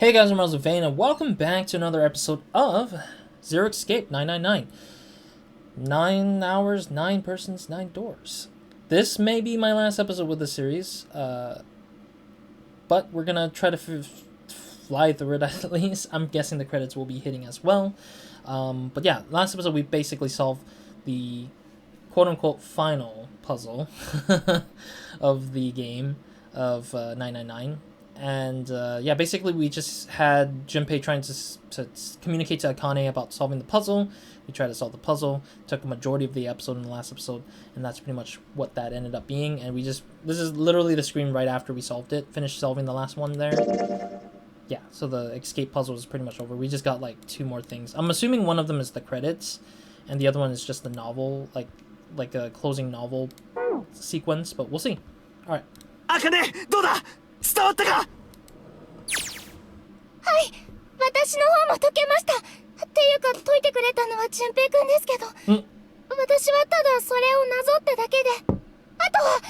Hey guys, I'm RozaldVaneGAME, and welcome back to another episode of Zero Escape 999. 9 hours, 9 persons, 9 doors. This may be my last episode with the series, but we're gonna try to fly through it at least. I'm guessing the credits will be hitting as well. But yeah, last episode we basically solved the quote-unquote final puzzle of the game of 999. And yeah, basically we just had Junpei trying to communicate to Akane about solving the puzzle. We tried to solve the puzzle. Took a majority of the episode in the last episode, and that's pretty much what that ended up being. And this is literally the screen right after we solved it. Finished solving the last one there. Yeah, so the escape puzzle is pretty much over. We just got like 2 more things. I'm assuming one of them is the credits, and the other one is just the novel, like a closing novel sequence. But we'll see. All right. Akane, どうだ伝わったか。はい、私の方も解けました。っていうか解いてくれたのは純平くんですけど、私はただそれをなぞっただけで、あとはエ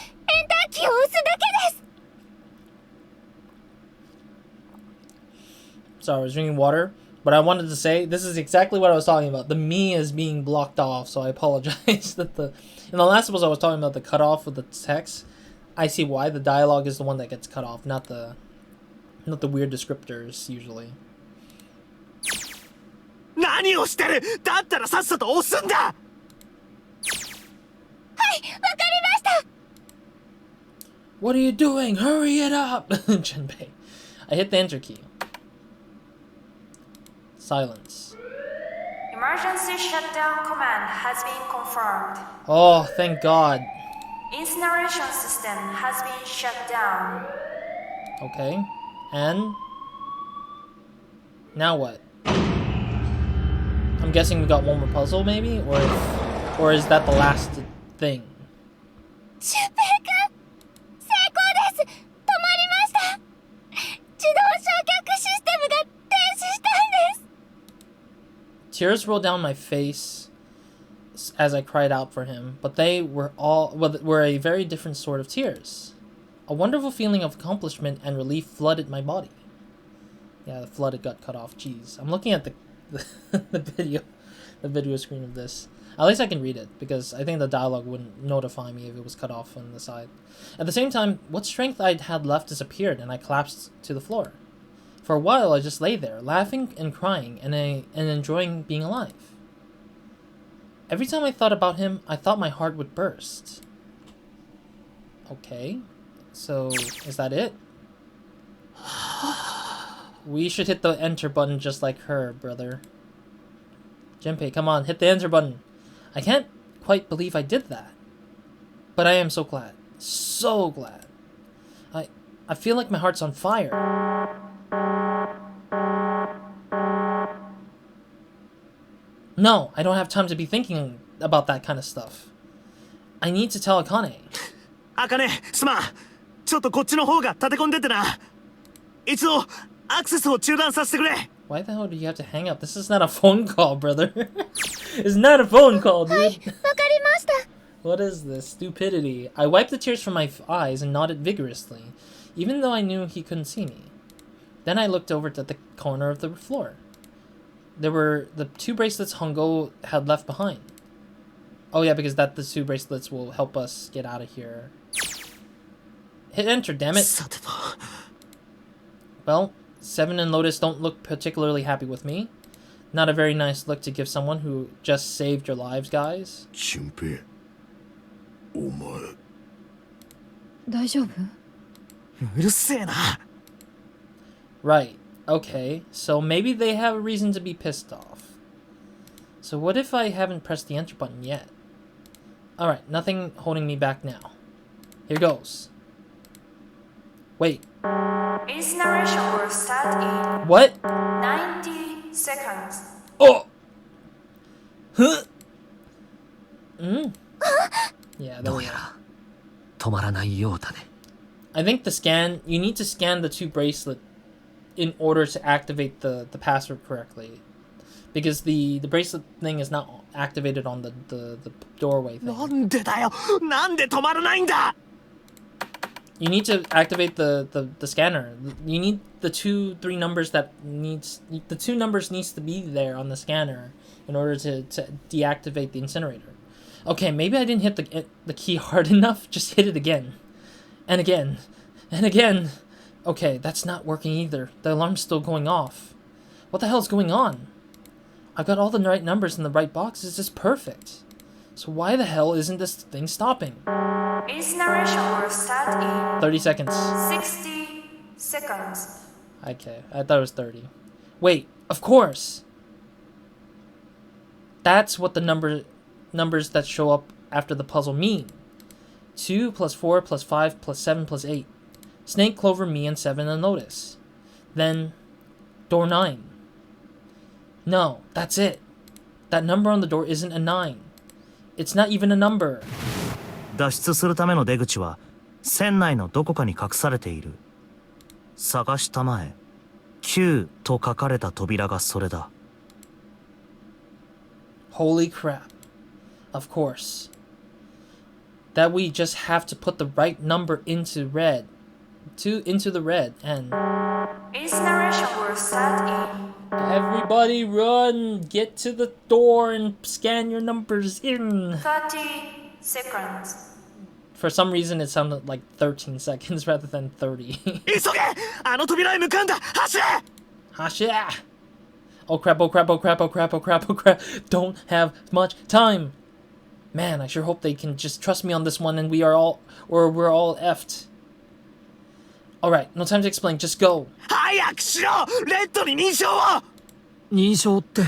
ンターキーを押すだけです。Sorry, I was drinking water, but I wanted to say this is exactly what I was talking about. The me is being blocked off, so I apologize that in the last episode I was talking about the cutoff with the text. I see why the dialogue is the one that gets cut off, not the weird descriptors usually. 何をしてる？だったらさっさと押すんだ。はい、わかりました。What are you doing? Hurry it up, Junpei. I hit the enter key. Silence. Emergency shutdown command has been confirmed. Oh, thank God. Incineration system has been shut down. Okay. And now what? I'm guessing we got one more puzzle maybe? Or is that the last thing? 純平くん、成功です。止まりました。自動焼却システムが停止したんです。 Tears rolled down my face as I cried out for him, but they were a very different sort of tears. A wonderful feeling of accomplishment and relief flooded my body. Yeah, the flooded got cut off. Jeez, I'm looking at the video screen of this. At least I can read it, because I think the dialogue wouldn't notify me if it was cut off on the side. At the same time, what strength I had left disappeared, and I collapsed to the floor. For a while, I just lay there, laughing and crying, and enjoying being alive. Every time I thought about him, I thought my heart would burst. Okay, so is that it? We should hit the enter button just like her, brother. Junpei, come on, hit the enter button. I can't quite believe I did that. But I am so glad. So glad. I feel like my heart's on fire. No, I don't have time to be thinking about that kind of stuff. I need to tell Akane. Akane, すまん。ちょっとこっちの方が立て込んでてな。一度アクセスを中断させてくれ。Why the hell do you have to hang up? This is not a phone call, brother. It's not a phone call, dude. はい、わかりました。What is this stupidity? I wiped the tears from my eyes and nodded vigorously, even though I knew he couldn't see me. Then I looked over to the corner of the floor. There were the 2 bracelets Hongo had left behind. Oh yeah, because the 2 bracelets will help us get out of here. Hit enter, damn it. Well, Seven and Lotus don't look particularly happy with me. Not a very nice look to give someone who just saved your lives, guys. Junpei, お前。大丈夫？うるせえな。Right. Okay, so maybe they have a reason to be pissed off. So what if I haven't pressed the enter button yet? Alright, nothing holding me back now. Here goes. Wait. Incineration will start in What? 90 seconds. Oh! Huh? Yeah, there we go. 止まらないようだね。I think you need to scan the 2 bracelet in order to activate the password correctly. Because the bracelet thing is not activated on the doorway thing. なんでだよ。なんで止まらないんだ。You need to activate the scanner. You need the 3 numbers that needs... The 2 numbers needs to be there on the scanner in order to deactivate the incinerator. Okay, maybe I didn't hit the key hard enough. Just hit it again. And again. And again. Okay, that's not working either. The alarm's still going off. What the hell is going on? I've got all the right numbers in the right boxes. It's perfect. So why the hell isn't this thing stopping? Incineration will start in 30 seconds. 60 seconds. Okay, I thought it was 30. Wait, of course! That's what the numbers that show up after the puzzle mean. 2 plus 4 plus 5 plus 7 plus 8. Snake, Clover, me, and 7 and Lotus. Then, door 9. No, that's it. That number on the door isn't a 9. It's not even a number. 脱出するための出口は船内のどこかに隠されている。探したまえ9と書かれた扉がそれだ。Holy crap. Of course. That we just have to put the right number into red. Into the red and... Incineration will start in Everybody run! Get to the door and scan your numbers in! 30 seconds. For some reason, it sounded like 13 seconds rather than 30. 急げ！あの扉へ向かうんだ！走れ！ Hasha! Oh crap, oh crap, oh crap, oh crap, oh crap, oh crap. Don't have much time. Man, I sure hope they can just trust me on this one and we're all effed. Alright, no time to explain, just go. 早くしろ！レッドに認証を！認証って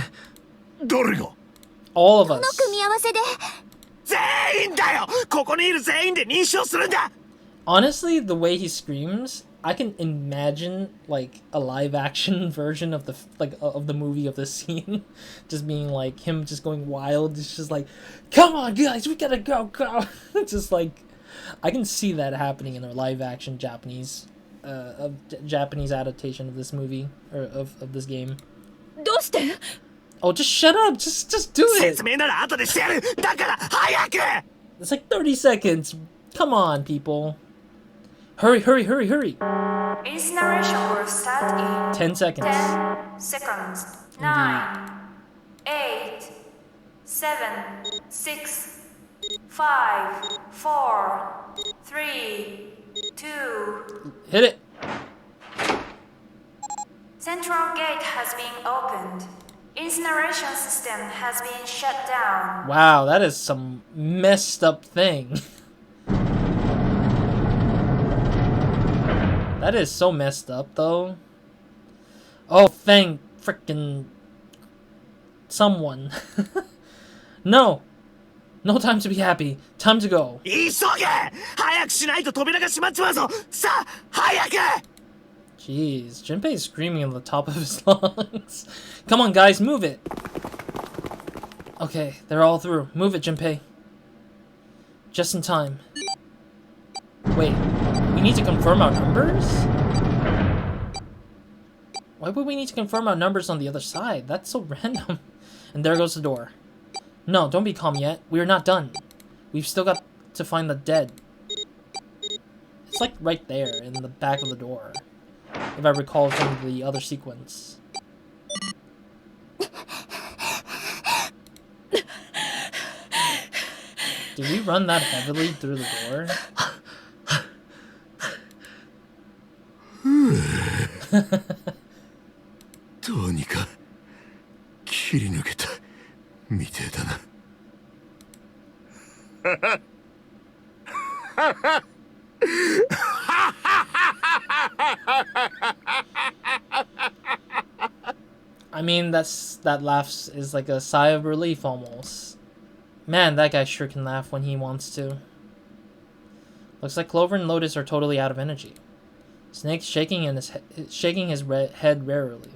誰が？ All of この us. 組み合わせで全員だよ！ここにいる全員で認証するんだ！ Honestly, the way he screams, I can imagine like a live action version of the movie of this scene, just being like him just going wild. It's just like, come on guys, we gotta go. Just like, I can see that happening in a live action Japanese adaptation of this movie or of this game. どうして？ Oh, just shut up. Just do it. 説明なら後でしてやる！だから早く！ It's like 30 seconds. Come on, people. Hurry. Incineration will start in 10 seconds. 10 seconds. 9, 8, 7, 6, 5, 4, 3, 2. Hit it. Central gate has been opened. Incineration system has been shut down. Wow, that is some messed up thing. That is so messed up, though. Oh, thank frickin' someone. No time to be happy. Time to go. 急げ！早くしないと扉が閉まっちまうぞ！さあ、早く！ Jeez, Junpei is screaming on the top of his lungs. Come on, guys, move it. Okay, they're all through. Move it, Junpei. Just in time. Wait, we need to confirm our numbers? Why would we need to confirm our numbers on the other side? That's so random. And there goes the door. No, don't be calm yet. We are not done. We've still got to find the dead. It's like right there in the back of the door. If I recall from the other sequence. Did we run that heavily through the door? I mean, that laugh is like a sigh of relief almost. Man, that guy sure can laugh when he wants to. Looks like Clover and Lotus are totally out of energy. Snake's shaking his head rarely.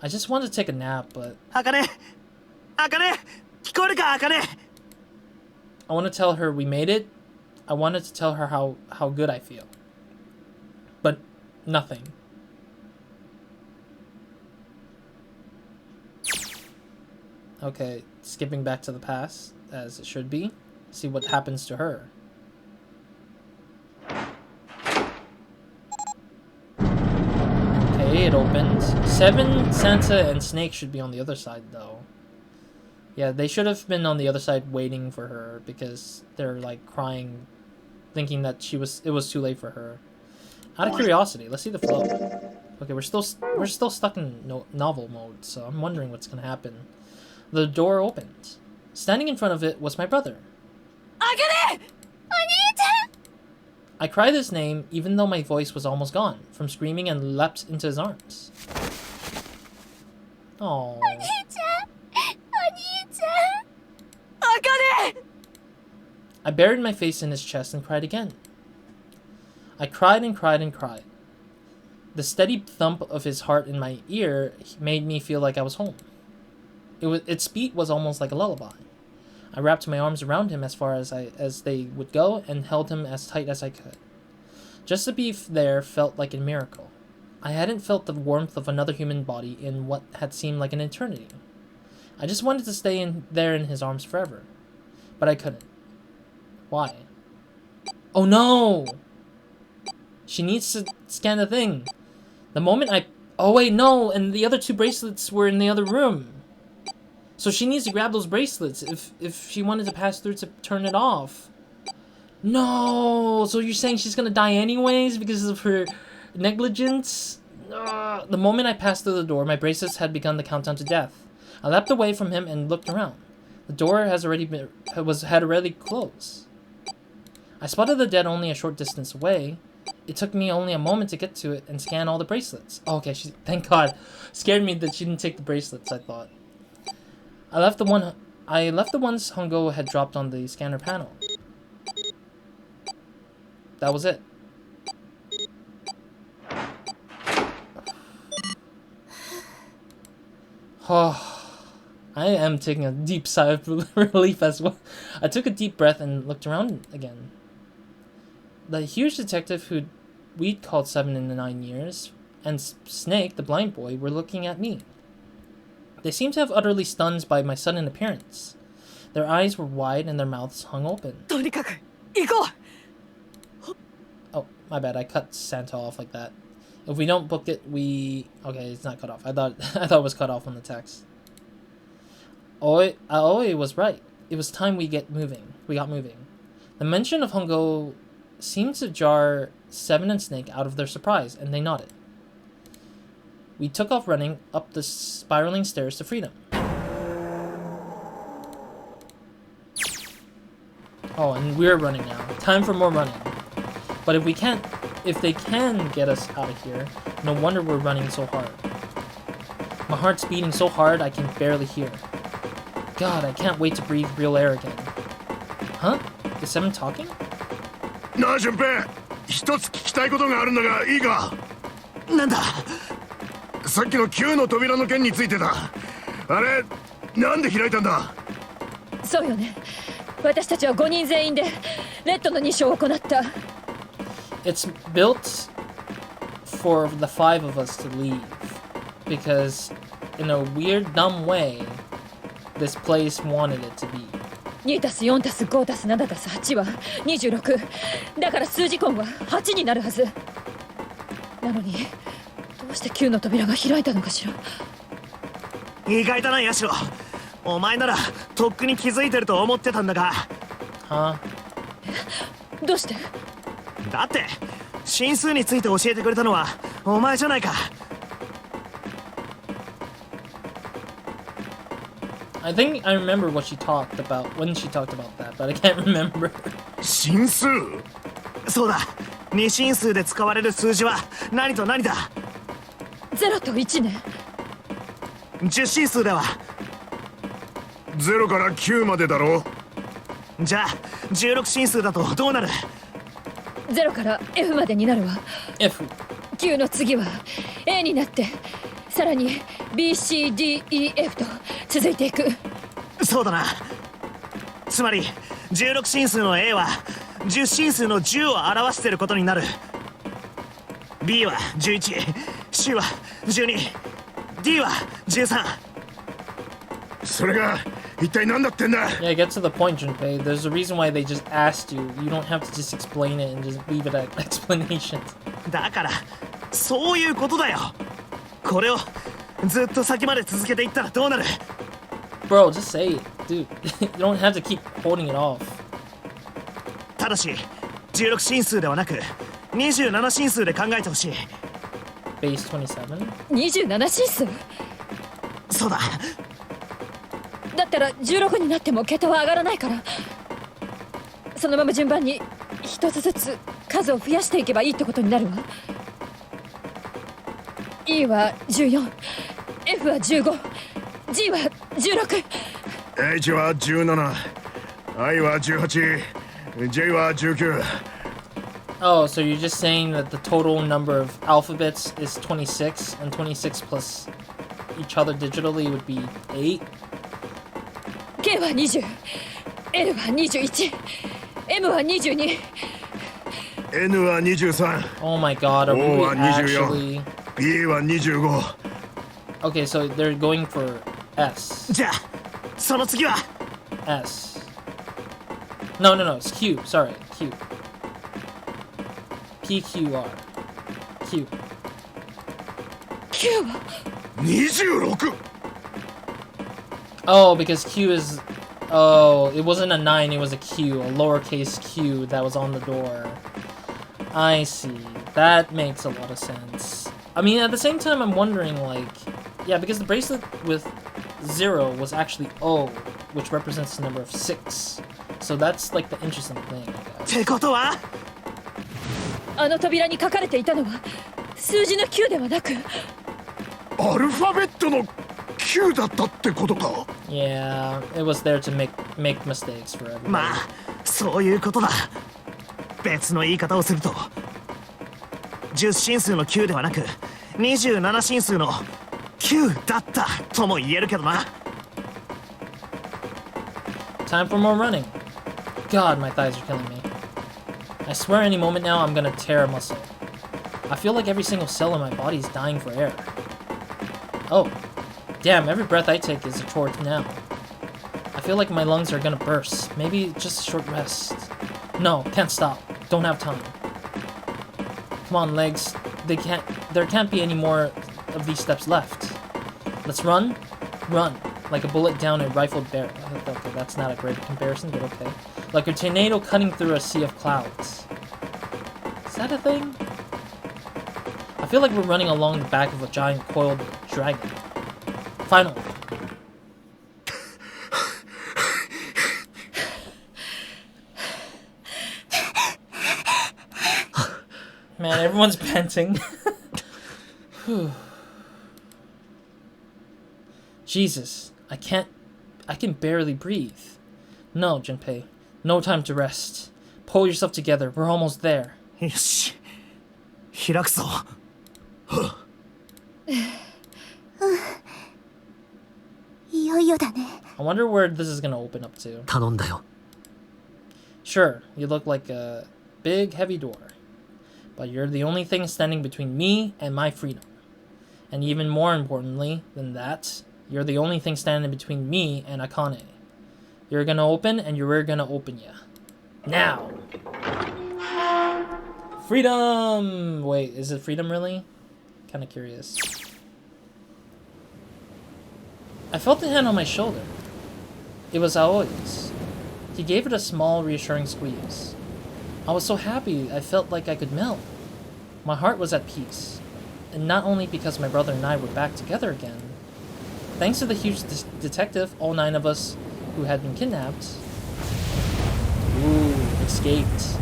I just want to take a nap, but... Akane! 聞こえるか、Akane! I want to tell her we made it. I wanted to tell her how good I feel. But nothing. Okay, skipping back to the past, as it should be. See what happens to her. Seven, Santa, and Snake should be on the other side, though. Yeah, they should have been on the other side waiting for her because they're like crying, thinking that it was too late for her. Out of curiosity, let's see the flow. Okay, we're still stuck in novel mode, so I'm wondering what's gonna happen. The door opened. Standing in front of it was my brother. Akane! Oni-chan! I cried his name, even though my voice was almost gone from screaming, and leapt into his arms. Oh. Oni-chan! Oni-chan! Akane! I buried my face in his chest and cried again. I cried and cried and cried. The steady thump of his heart in my ear made me feel like I was home. Its beat was almost like a lullaby. I wrapped my arms around him as far as they would go and held him as tight as I could. Just to be there felt like a miracle. I hadn't felt the warmth of another human body in what had seemed like an eternity. I just wanted to stay there in his arms forever. But I couldn't. Why? Oh no! She needs to scan the thing. The moment oh wait, no! And the other two bracelets were in the other room. So she needs to grab those bracelets if she wanted to pass through to turn it off. No! So you're saying she's gonna die anyways because of her negligence? The moment I passed through the door, my bracelets had begun the countdown to death. I leapt away from him and looked around. The door had already closed. I spotted the dead only a short distance away. It took me only a moment to get to it and scan all the bracelets. Oh, okay, thank God. Scared me that she didn't take the bracelets, I thought. I left the ones Hongo had dropped on the scanner panel. That was it. Oh, I am taking a deep sigh of relief as well. I took a deep breath and looked around again. The huge detective who we'd called 7 in the 9 years, and Snake, the blind boy, were looking at me. They seemed to have utterly stunned by my sudden appearance. Their eyes were wide and their mouths hung open. Oh, my bad, I cut Santa off like that. If we don't book it, okay, it's not cut off. I thought it was cut off on the text. Aoi was right. It was time we got moving. The mention of Hongo seemed to jar Seven and Snake out of their surprise, and they nodded. We took off running up the spiraling stairs to freedom. Oh, and we're running now. Time for more running. But if they can get us out of here, no wonder we're running so hard. My heart's beating so hard I can barely hear. God, I can't wait to breathe real air again. Huh? Is Seven talking? なあ、順平、一つ聞きたいことがあるんだがいいか。なんだ。さっきの9の扉の件についてだ。あれ、なんで開いたんだ。そうよね。私たちは5人全員でレッドの認証を行った。It's built for the 5 of us to leave because, in a weird, dumb way, this place wanted it to be. 2+4+5+7+8 は26。だから数字根は8になるはず。なのにどうして9の扉が開いたのかしら。意外だな、ヤシロ。お前ならとっくに気づいてると思ってたんだが。は？どうして？だって進数について教えてくれたのはお前じゃないか。I think I remember what she talked about when she talked about that, but I can't remember. 進数？そうだ。2進数で使われる数字は何と何だ？0と1ね。10進数では0から9までだろう。じゃあ16進数だとどうなる？0から F までになるわ。F。9の次は A になって、さらに BCDEF と続いていく。そうだな。つまり16進数の A は10進数の10を表していることになる。B は11、C は12、D は13。それが一体何だってんだ。 Yeah, get to the point, Junpei. There's a reason why they just asked you. You don't have to just explain it and just leave it at explanations. だからそういうことだよ。これをずっと先まで続けていったらどうなる？ Bro, just say it. Dude, you don't have to keep holding it off. ただし16進数ではなく27進数で考えてほしい。 Base 27? 27進数そうだ。だったら16になっても桁は上がらないから、そのまま順番に一つずつ数を増やしていけばいいってことになるわ。 E は14、 F は15、 G は16、 H は17、 I は18、 J は19。 Oh, so you're just saying that the total number of alphabets is 26, and 26 plus each other digitally would be 8? K は20、 L は21、 M は22、 N は23、 Oh my god, are we O はactually... 24、 B は25。 Okay, so they're going for S. じゃあその次は S. No, it's Q. Sorry, Q. PQR. Q. Q は26。 Oh, because Q is... Oh, it wasn't a 9, it was a Q. A lowercase q that was on the door. I see. That makes a lot of sense. I mean, at the same time, I'm wondering, like... Yeah, because the bracelet with 0 was actually O, which represents the number of 6. So that's, like, the interesting thing, I っ guess. てことはあの扉に書かれていたのは数字の9ではなく、アルファベットの9だったってことか。 Yeah, it was there to make mistakes for everybody. まあそういうことだ。別の言い方をすると10進数の9ではなく27進数の9だったとも言えるけどな。 Time for more running. God, my thighs are killing me. I swear any moment now I'm gonna tear a muscle. I feel like every single cell in my body is dying for air. Oh, damn, every breath I take is a chore now. I feel like my lungs are gonna burst. Maybe just a short rest. No, can't stop. Don't have time. Come on, legs. There can't be any more of these steps left. Let's run. Run. Like a bullet down a rifled barrel. Okay, that's not a great comparison, but okay. Like a tornado cutting through a sea of clouds. Is that a thing? I feel like we're running along the back of a giant coiled dragon. Finally. Man, everyone's panting. Jesus, I can barely breathe. No, Junpei, no time to rest. Pull yourself together, we're almost there. よし開くぞ。いよいよだね。 I wonder where this is gonna open up to. 頼んだよ。 Sure, you look like a big, heavy door. But you're the only thing standing between me and my freedom. And even more importantly than that, you're the only thing standing between me and Akane. You're gonna open, and you're gonna open ya. Now! Freedom! Wait, is it freedom really? Kinda curious. I felt the hand on my shoulder. It was Aoi's. He gave it a small, reassuring squeeze. I was so happy I felt like I could melt. My heart was at peace. And not only because my brother and I were back together again. Thanks to the huge detective, all 9 of us who had been kidnapped... Ooh, escaped.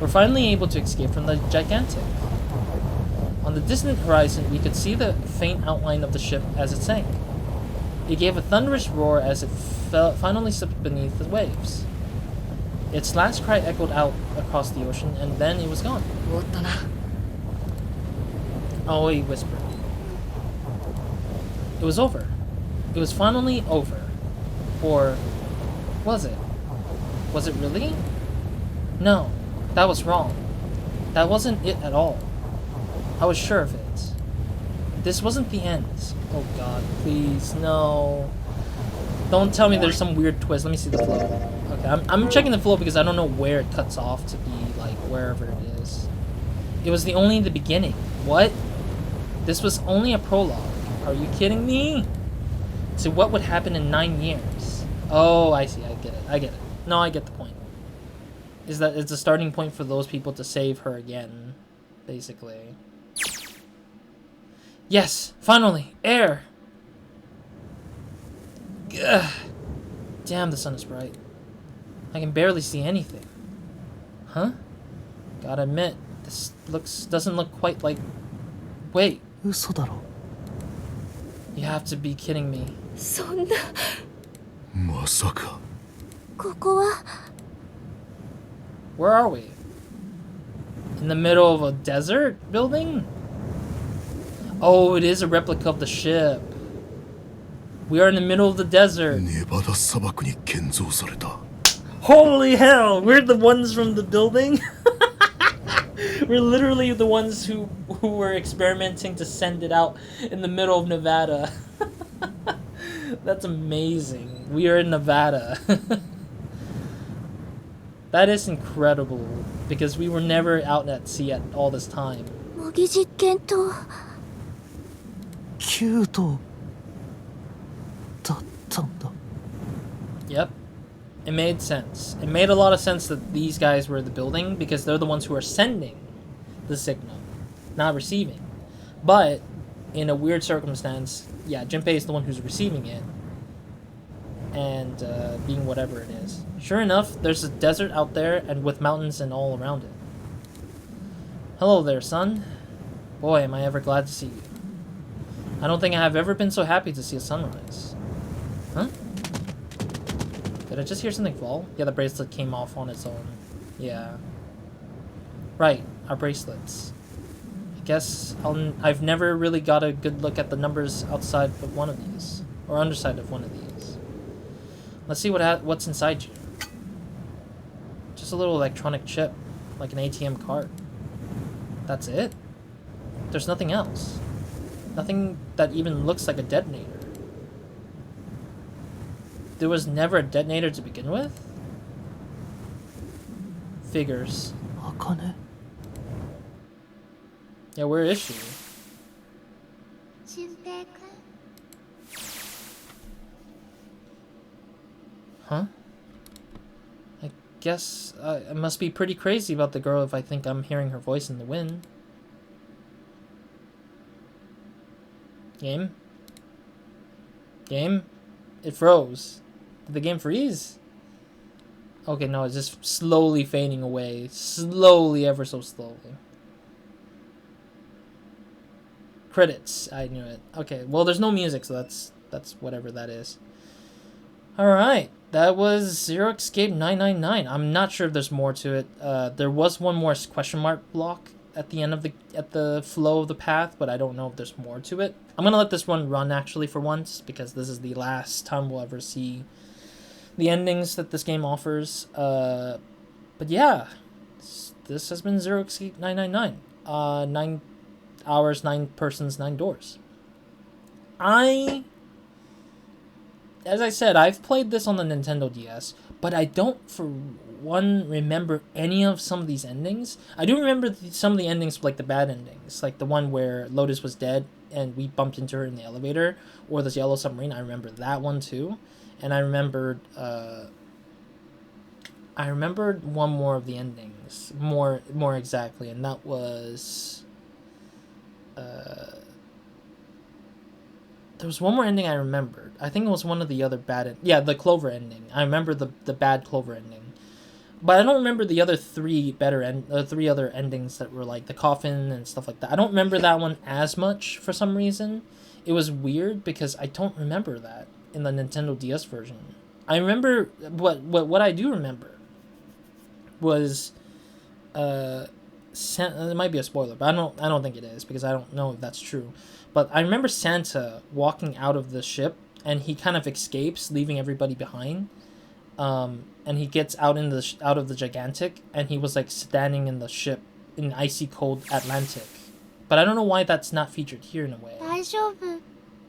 We're finally able to escape from the gigantic. On the distant horizon, we could see the faint outline of the ship as it sank. It gave a thunderous roar as it finally slipped beneath the waves. Its last cry echoed out across the ocean, and then it was gone. 終わったな。 Aoi whispered. It was over. It was finally over. Or was it? Was it really? No, that was wrong. That wasn't it at all. I was sure of it. This wasn't the end. Oh god, please, no. Don't tell me there's some weird twist. Let me see the flow. Okay, I'm checking the flow because I don't know where it cuts off to be, like, wherever it is. It was only the beginning. What? This was only a prologue. Are you kidding me? So what would happen in 9 years? Oh, I see. I get it. No, I get the point. Is that it's a starting point for those people to save her again, basically. Yes, finally, air. Ugh. Damn, the sun is bright. I can barely see anything. Huh? Gotta admit, this doesn't look quite like. Wait. 嘘だろ You have to be kidding me. そんなまさかここは Where are we? In the middle of a desert building? Oh, it is a replica of the ship. We are in the middle of the desert. ネバダ砂漠に建造された Holy hell! We're the ones from the building? We're literally the ones who were experimenting to send it out in the middle of Nevada. That's amazing. We are in Nevada. That is incredible, because we were never out at sea at all this time. 模擬実験棟キュートだったんだ Yep. It made sense. It made a lot of sense that these guys were the building, because they're the ones who are sending the signal, not receiving. But, in a weird circumstance, yeah, Junpei is the one who's receiving it. And being whatever it is. Sure enough, there's a desert out there, and with mountains and all around it. Hello there, son. Boy, am I ever glad to see you. I don't think I have ever been so happy to see a sunrise. Huh? Did I just hear something fall? Yeah, the bracelet came off on its own. Yeah. Right, our bracelets. I guess I've never really got a good look at the numbers outside of one of these. Or underside of one of these. Let's see what's inside you. Just a little electronic chip, like an ATM card. That's it? There's nothing else. Nothing that even looks like a detonator. There was never a detonator to begin with? Figures. Akane Yeah, where is she? 俊平君 Huh? I guess I must be pretty crazy about the girl if I think I'm hearing her voice in the wind. Game? Game? It froze. Did the game freeze? Okay, no, it's just slowly fading away. Slowly, ever so slowly. Credits. I knew it. Okay, well, there's no music, so that's whatever that is. Alright, that was Zero Escape 999. I'm not sure if there's more to it. There was one more question mark block at the end of the flow of the path, but I don't know if there's more to it. I'm gonna let this one run actually for once, because this is the last time we'll ever see the endings that this game offers. But yeah, this has been Zero Escape 999. 9 hours, 9 persons, 9 doors. As I said, I've played this on the Nintendo DS, but I don't, for one, remember any of some of these endings. I do remember some of the endings, like the bad endings, like the one where Lotus was dead and we bumped into her in the elevator, or this yellow submarine. I remember that one too, and I remembered one more of the endings, more exactly, and that was there was one more ending I remembered. I think it was one of the other bad... Yeah, the Clover ending. I remember the bad Clover ending. But I don't remember the other three three other endings that were like the coffin and stuff like that. I don't remember that one as much for some reason. It was weird because I don't remember that in the Nintendo DS version. I remember... What I do remember was... it might be a spoiler, but I don't think it is, because I don't know if that's true. But I remember Santa walking out of the ship, and he kind of escapes, leaving everybody behind. And he gets out of the Gigantic, and he was like standing in the ship in icy cold Atlantic. But I don't know why that's not featured here in a way. 大丈夫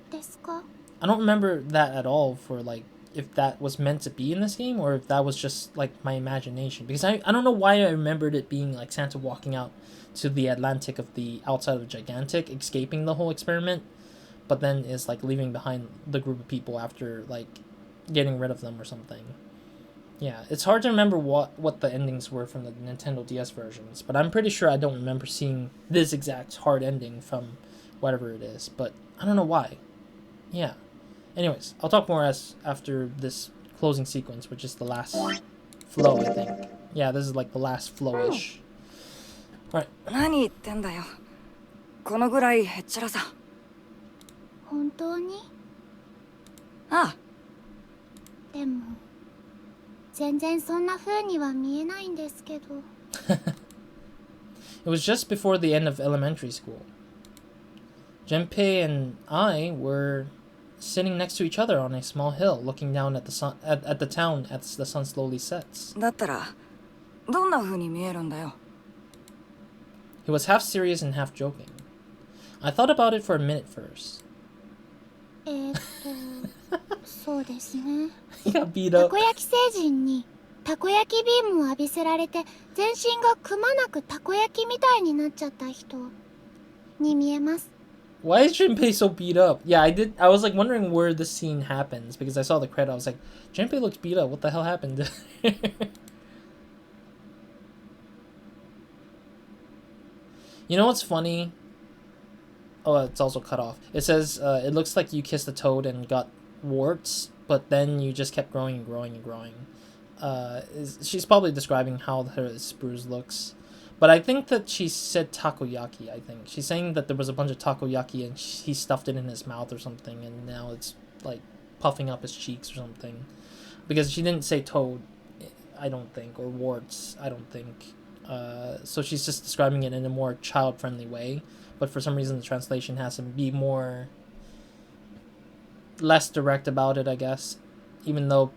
ですか I don't remember that at all for like if that was meant to be in this game or if that was just like my imagination, because I don't know why I remembered it being like Santa walking out to the Atlantic of the outside of Gigantic, escaping the whole experiment, but then is like leaving behind the group of people after like getting rid of them or something. Yeah, it's hard to remember what the endings were from the Nintendo DS versions, but I'm pretty sure I don't remember seeing this exact hard ending from whatever it is, but I don't know why. Yeah. Anyways, I'll talk more after this closing sequence, which is the last flow, I think. Yeah, this is like the last flow-ish. Alright. 何言ってんだよ。このぐらいへっちゃらさ。本当に？ああ。でも全然そんな風には見えないんですけど。It was just before the end of elementary school. Junpei and I were sitting next to each other on a small hill, looking down at the sun at the town as the sun slowly sets. だったらどんな風に見えるんだよ。He was half serious and half joking. I thought about it for a minute first. そうですね。たこ焼き星人にたこ焼きビームを浴びせられて全身がくまなくたこ焼きみたいになっちゃった人に見えます。Why is Junpei so beat up? Yeah, I was like wondering where this scene happens because I saw the credit. I was like, Junpei looks beat up. What the hell happened? You know what's funny? Oh, it's also cut off. It says, it looks like you kissed a toad and got warts, but then you just kept growing and growing and growing. She's probably describing how her spruce looks. But I think that she said takoyaki, I think. She's saying that there was a bunch of takoyaki and he stuffed it in his mouth or something, and now it's, like, puffing up his cheeks or something. Because she didn't say toad, I don't think, or warts, I don't think. So she's just describing it in a more child-friendly way. But for some reason the translation has to be less direct about it, I guess. Even though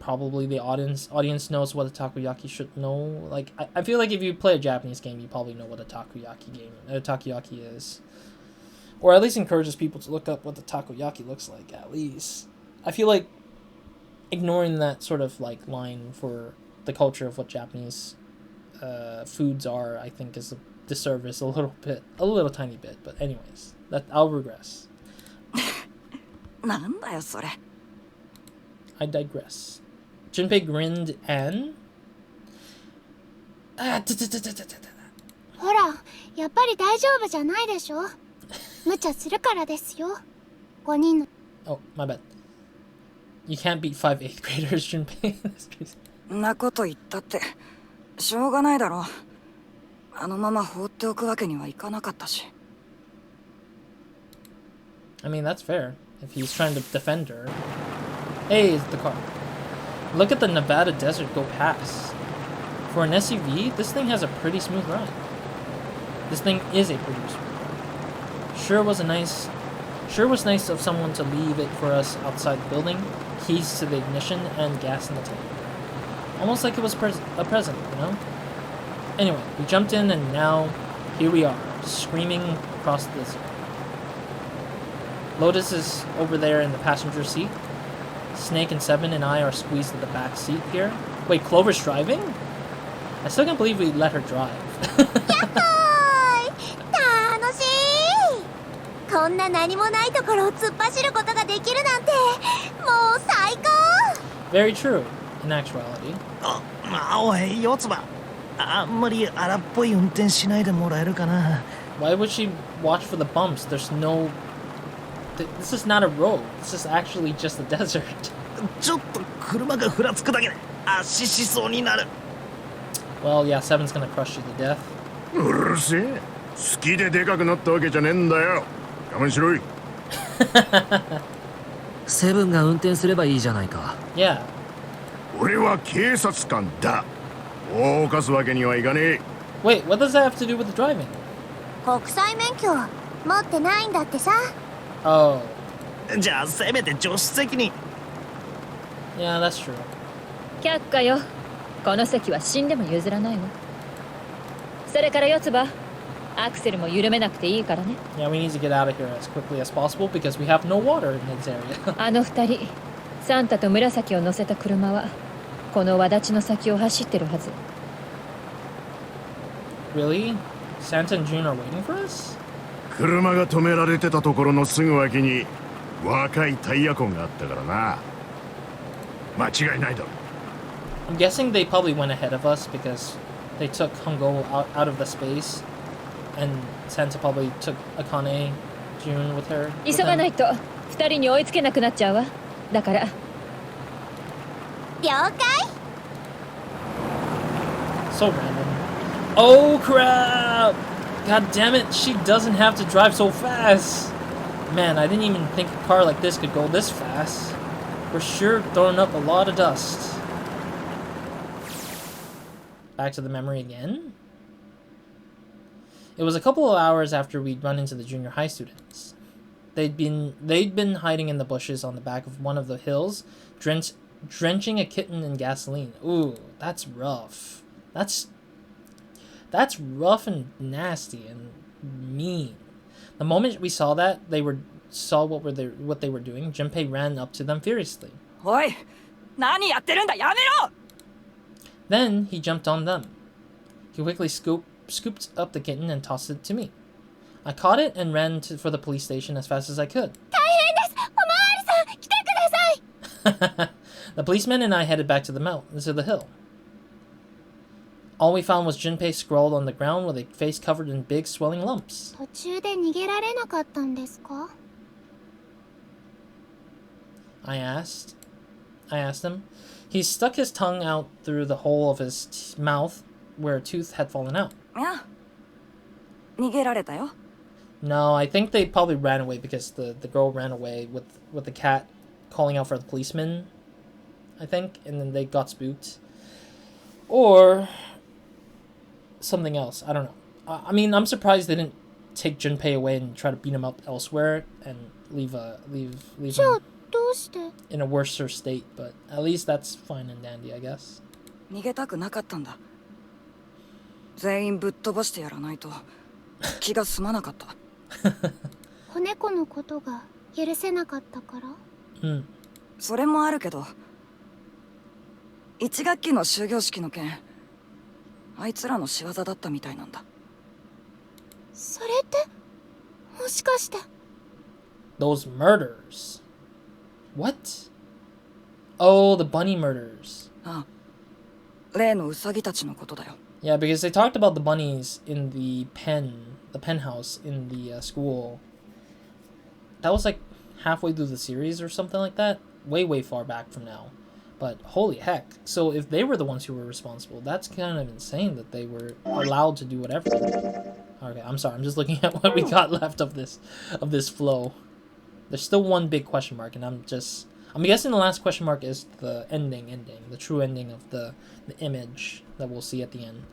probably the audience knows what a takoyaki should know. Like, I feel like if you play a Japanese game, you probably know what a takoyaki is. Or at least encourages people to look up what the takoyaki looks like, at least. I feel like ignoring that sort of, like, line for the culture of what Japanese foods are, I think is a disservice a little tiny bit. But anyways, I'll regress. なんだよそれ。I digress. Junpei grinned and... ほら、やっぱり大丈夫じゃないでしょ。無茶するからですよ。5人の。Oh, my bad. You can't beat 5 8th graders, Junpei. なこと言ったってしょうがないだろう。あのまま放っておくわけにはいかなかったし。I mean, that's fair. If he's trying to defend her. Hey, it's the car. Look at the Nevada desert go past. For an SUV, this thing has a pretty smooth ride. This thing is a pretty smooth ride. Sure was nice of someone to leave it for us outside the building. Keys to the ignition and gas in the tank. Almost like it was a present, you know? Anyway, we jumped in and now here we are, screaming across the desert. Lotus is over there in the passenger seat. Snake and Seven and I are squeezed in the back seat here. Wait, Clover's driving? I still can't believe we let her drive. 楽しい。こんな何もないところを突っ走ることができるなんて、もう最高。Very true, in actuality. おい、四つ葉。あんまり荒っぽい運転しないでもらえるかな。Why would she watch for the bumps? There's no... This is not a road. This is actually just a desert. ちょっと車がふらつくだけで圧死しそうになる。Well, yeah, Seven's gonna crush you to death. うるせえ。好きででかくなったわけじゃねえんだよ。我慢しろい。セブンが運転すればいいじゃないか。Yeah. 俺は警察官だ。法を犯すわけにはいかねえ。Wait, what does that have to do with the driving? 国際免許持ってないんだってさ。Oh. じゃあせめて助手席に。Yeah, that's true. 却下よ。この席は死んでも譲らないわ。それから四つ葉、アクセルも緩めなくていいからね。Yeah, we need to get out of here as quickly as possible because we have no water in this area. あの二人、サンタと紫を乗せた車はこの轍の先を走ってるはず。 Really? Santa and June are waiting for us? 車が止められてたところのすぐ脇に若いタイヤ痕があったからな。間違いないだろ。 I'm guessing they probably went ahead of us because they took Hongo out of the space, and Santa probably took Akane, June with her. 急がないと2人に追いつけなくなっちゃうわ。だから。了解。 So random. Oh crap! God damn it, she doesn't have to drive so fast! Man, I didn't even think a car like this could go this fast. We're sure throwing up a lot of dust. Back to the memory again? It was a couple of hours after we'd run into the junior high students. They'd been hiding in the bushes on the back of one of the hills, drenching a kitten in gasoline. Ooh, that's rough. That's rough and nasty and mean. The moment we saw that, saw what they were doing, Junpei ran up to them furiously. Oi! 何やってるんだ! やめろ! Then he jumped on them. He quickly scooped up the kitten and tossed it to me. I caught it and ran for the police station as fast as I could. 大変です。おまわりさん、来てください。 The policeman and I headed back to the hill. All we found was Junpei sprawled on the ground with a face covered in big swelling lumps. 途中で逃げられなかったんですか? I asked him. He stuck his tongue out through the hole of his mouth where a tooth had fallen out. 逃げられたよ。 No, I think they probably ran away because the girl ran away with the cat calling out for the policeman, I think, and then they got spooked. Or something else. I don't know. I mean, I'm surprised they didn't take Junpei away and try to beat him up elsewhere and leave him じゃあどうして? in a worser state, but at least that's fine and dandy, I guess. 逃げたくなかったんだ。全員ぶっ飛ばしてやらないと気が済まなかった。子猫のことが許せなかったから? それもあるけど、1学期の終業式の件、あいつらの仕業だったみたいなんだ。それってもしかして Those murders. What? Oh, the bunny murders. ああ、例のウサギたちのことだよ。Yeah, because they talked about the bunnies in the penthouse in the school. That was like halfway through the series or something like that. Way far back from now. But holy heck. So if they were the ones who were responsible, that's kind of insane that they were allowed to do whatever. Okay, I'm sorry. I'm just looking at what we got left of this flow. There's still one big question mark, and I'm guessing the last question mark is the ending, the true ending of the image that we'll see at the end.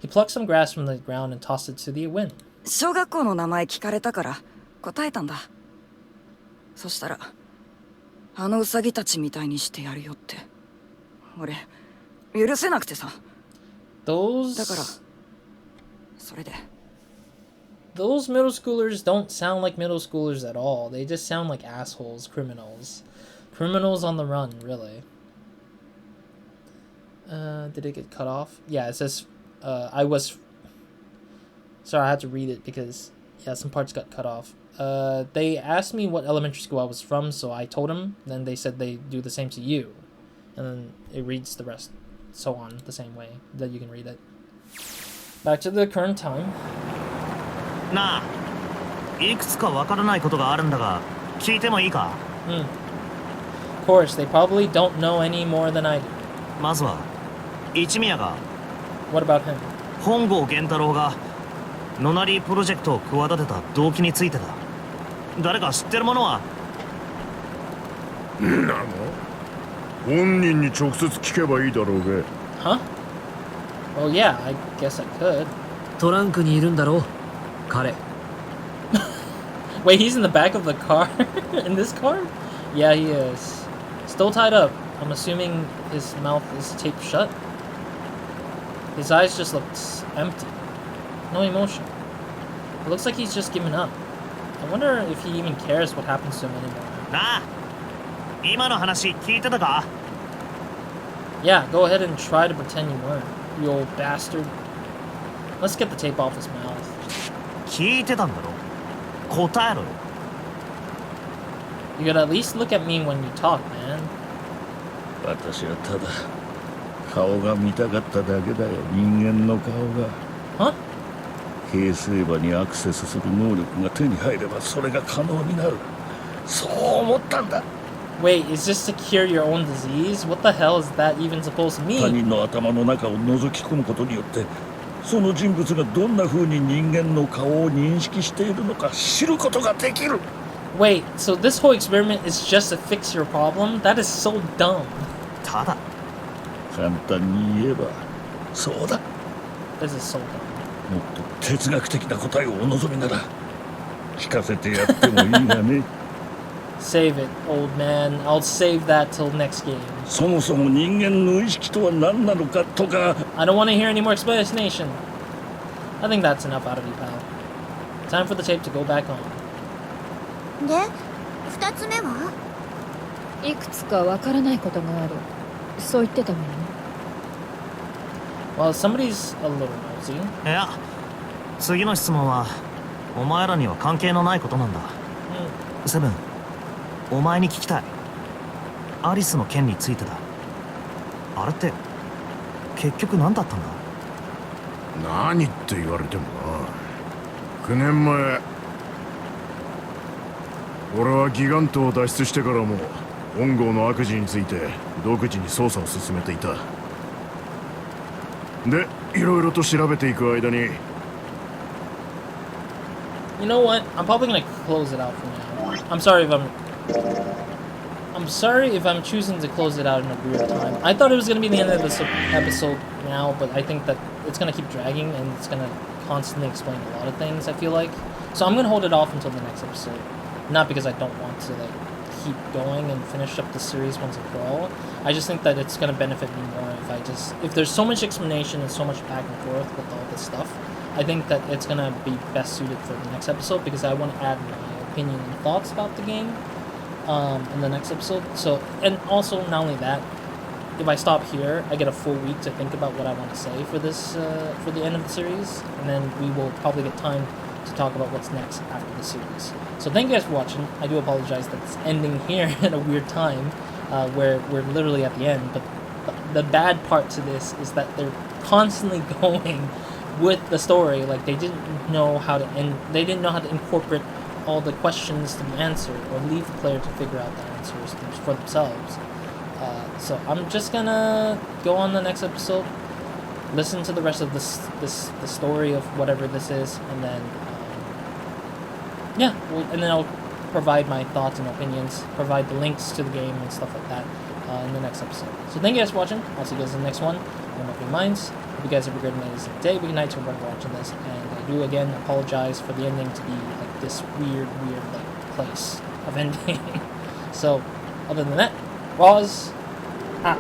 He plucked some grass from the ground and tossed it to the wind. 小学校の名前聞かれたから答えたんだ。そしたら、あのウサギたちみたいにしてやるよって。俺、許せなくてさ。だから、それで。Those middle schoolers don't sound like middle schoolers at all. They just sound like assholes, criminals. Criminals on the run, really. Did it get cut off? Yeah, it says, sorry, I had to read it because, yeah, some parts got cut off. They asked me what elementary school I was from, so I told them. Then they said they do the same to you. And then it reads the rest, so on, the same way that you can read it. Back to the current time. なあ、いくつかわからないことがあるんだが、聞いてもいいか? Of course, they probably don't know any more than I do. まずは、一宮が What about him? 本郷源太郎がノナリープロジェクトを企てた動機についてだ。誰か知ってるものは？なの？本人に直接聞けばいいだろうが。Huh? Well, yeah, I guess I could. トランクにいるんだろう、彼。Wait, he's in the back of the car? In this car? Yeah, he is. Still tied up. I'm assuming his mouth is taped shut. His eyes just look empty. No emotion. It looks like he's just given up. I wonder if he even cares what happens to him anymore. なあ、今の話聞いてたか？ Yeah, go ahead and try to pretend you weren't, you old bastard. Let's get the tape off his mouth. 聞いてたんだろ。答えろよ。 You gotta at least look at me when you talk, man. 私はただ顔が見たかっただけだよ。人間の顔が。Huh? 形成場にアクセスする能力が手に入ればそれが可能になる。そう思ったんだ。 Wait, is this to cure your own disease? What the hell is that even supposed to 他 mean? 人の頭の中を覗き込むことによってその人物がどんな風に人間の顔を認識しているのか知ることができる。 Wait, so this whole experiment is just to fix your problem? That is so dumb. ただ、簡単に言えばそうだ。 This is so dumb. もっと哲学的な答えをお望みなら聞かせてやってもいいがね。 Save it, old man. I'll save that till next game. そもそも人間の意識とは何なのかとか。 I don't want to hear any more explanation. I think that's enough out of you, pal. Time for the tape to go back on. で、2つ目は？いくつかわからないことがある。そう言ってたわよね。 Well, somebody's a little nosy. いや、次の質問はお前らには関係のないことなんだ。セブン、お前に聞きたい。アリスの件についてだ。あれって結局何だったんだ？何って言われてもな。9年前俺はギガントを脱出してからも本郷の悪事について独自に捜査を進めていた。で、いろいろと調べていく間に You know what? I'm probably gonna close it out for now. I'm sorry if I'm choosing to close it out in a weird time. I thought it was gonna be the end of this episode now, but I think that it's gonna keep dragging and it's gonna constantly explain a lot of things, I feel like. So I'm gonna hold it off until the next episode. Not because I don't want to like keep going and finish up the series once and for all. I just think that it's gonna benefit me more if there's so much explanation and so much back and forth with all this stuff. I think that it's gonna be best suited for the next episode because I want to add my opinion and thoughts about the game in the next episode. So, and also not only that, if I stop here, I get a full week to think about what I want to say for this for the end of the series, and then we will probably get time to talk about what's next after the series. So thank you guys for watching. I do apologize that it's ending here at a weird time where we're literally at the end, but the bad part to this is that they're constantly going with the story. Like they didn't know how to incorporate all the questions to be answered or leave the player to figure out the answers for themselves. So I'm just gonna go on the next episode, listen to the rest of the story of whatever this is, and then and then I'll provide my thoughts and opinions, provide the links to the game and stuff like that in the next episode. So thank you guys for watching. I'll see you guys in the next one. Remember your minds. Hope you guys have a great amazing day, week, night, to whenever watching this. And I do again apologize for the ending to be like this weird like place of ending. So other than that, Roz out.